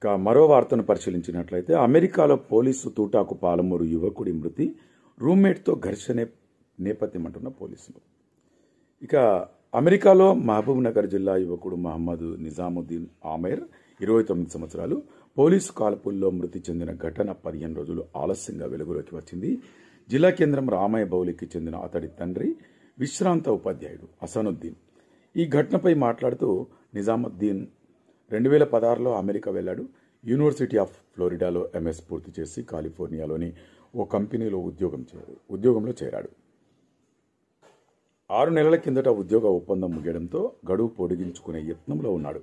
ఇక మరో వార్తను పరిశీలించినట్లయితే అమెరికాలో పోలీసు తూటాకు పాలమూరు యువకుడి మృతి రూమ్మేట్తో ఘర్షణ నేపథ్యం అంటున్న పోలీసులు. ఇక అమెరికాలో మహబూబ్ నగర్ జిల్లా యువకుడు మహమ్మద్ నిజాముద్దీన్ ఆమెర్ 29 సంవత్సరాలు పోలీసు కాల్పుల్లో మృతి చెందిన ఘటన 15 రోజులు ఆలస్యంగా వెలుగులోకి వచ్చింది. జిల్లా కేంద్రం రామయ్య బౌలికి చెందిన అతడి తండ్రి విశ్రాంత ఉపాధ్యాయుడు హసనుద్దీన్ ఈ ఘటనపై మాట్లాడుతూ నిజాముద్దీన్ 2016లో అమెరికా వెళ్లాడు. యూనివర్సిటీ ఆఫ్ ఫ్లోరిడాలో ఎంఎస్ పూర్తి చేసి కాలిఫోర్నియాలోని ఓ కంపెనీలో ఉద్యోగంలో చేరాడు. 6 నెలల కిందట ఉద్యోగ ఒప్పందం ముగియడంతో గడువు పొడిగించుకునే యత్నంలో ఉన్నాడు.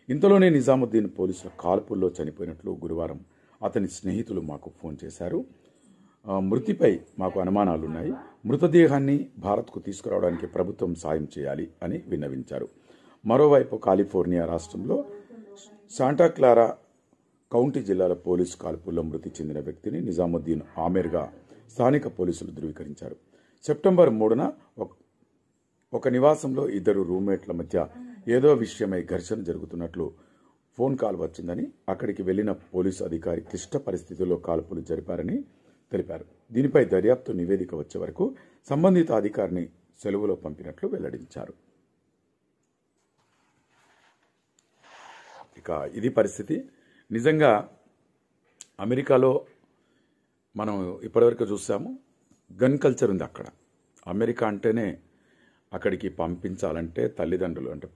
ఇంతలోనే నిజాముద్దీన్ పోలీసుల కాల్పుల్లో చనిపోయినట్లు గురువారం అతని స్నేహితులు మాకు ఫోన్ చేశారు. మృతిపై మాకు అనుమానాలున్నాయి. మృతదేహాన్ని భారత్కు తీసుకురావడానికి ప్రభుత్వం సాయం చేయాలి అని విన్నవించారు. మరోవైపు కాలిఫోర్నియా రాష్ట్రంలో శాంటా క్లారా కౌంటీ జిల్లాల పోలీసు కాల్పుల్లో మృతి చెందిన వ్యక్తిని నిజాముద్దీన్ ఆమెర్గా స్థానిక పోలీసులు ధృవీకరించారు. సెప్టెంబర్ 3న ఒక నివాసంలో ఇద్దరు రూమ్మేట్ల మధ్య ఏదో విషయమై ఘర్షణ జరుగుతున్నట్లు ఫోన్ కాల్ వచ్చిందని, అక్కడికి వెళ్లిన పోలీసు అధికారి క్లిష్ట పరిస్థితుల్లో కాల్పులు జరిపారని తెలిపారు. దీనిపై దర్యాప్తు నివేదిక వచ్చే వరకు సంబంధిత అధికారిని సెలవులో పంపినట్లు వెల్లడించారు. ఇక ఇది పరిస్థితి. నిజంగా అమెరికాలో మనం ఇప్పటివరకు చూసాము, గన్ కల్చర్ ఉంది అక్కడ. అమెరికా అంటేనే అక్కడికి పంపించాలంటే తల్లిదండ్రులు అంటే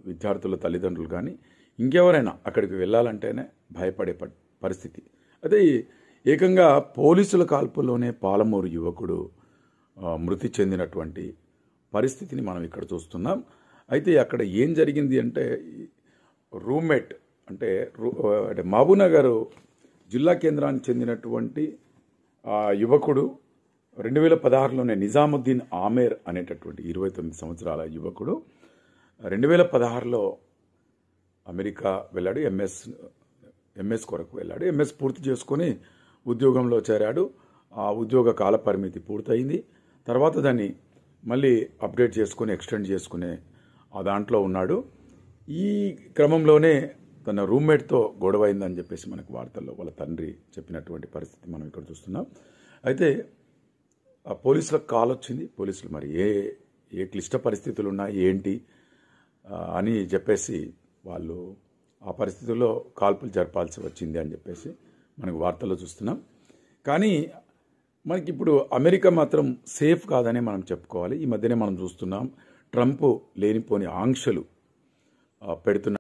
విద్యార్థుల తల్లిదండ్రులు కానీ ఇంకెవరైనా అక్కడికి వెళ్ళాలంటేనే భయపడే పరిస్థితి. అదే ఏకంగా పోలీసుల కాల్పుల్లోనే పాలమూరు యువకుడు మృతి చెందినటువంటి పరిస్థితిని మనం ఇక్కడ చూస్తున్నాం. అయితే అక్కడ ఏం జరిగింది అంటే రూమ్మేట్ అంటే మహబూబ్నగర్ జిల్లా కేంద్రానికి చెందినటువంటి యువకుడు 2016లోనే నిజాముద్దీన్ ఆమెర్ అనేటటువంటి 29 సంవత్సరాల యువకుడు 2016లో అమెరికా వెళ్ళాడు. ఎంఎస్ కొరకు వెళ్ళాడు. ఎంఎస్ పూర్తి చేసుకొని ఉద్యోగంలో చేరాడు. ఆ ఉద్యోగ కాల పరిమితి పూర్తయింది. తర్వాత దాన్ని మళ్ళీ అప్డేట్ చేసుకుని ఎక్స్టెండ్ చేసుకునే ఆ దాంట్లో ఉన్నాడు. ఈ క్రమంలోనే తన రూమ్మేట్తో గొడవైందని చెప్పేసి మనకు వార్తల్లో వాళ్ళ తండ్రి చెప్పినటువంటి పరిస్థితి మనం ఇక్కడ చూస్తున్నాం. అయితే పోలీసులకు కాల్ వచ్చింది. పోలీసులు మరి ఏ క్లిష్ట పరిస్థితులు ఉన్నాయి ఏంటి అని చెప్పేసి వాళ్ళు ఆ పరిస్థితుల్లో కాల్పులు జరపాల్సి వచ్చింది అని చెప్పేసి మనకు వార్తల్లో చూస్తున్నాం. కానీ మనకి ఇప్పుడు అమెరికా మాత్రం సేఫ్ కాదని మనం చెప్పుకోవాలి. ఈ మధ్యనే మనం చూస్తున్నాం ట్రంప్ లేనిపోని ఆంక్షలు పెడుతున్న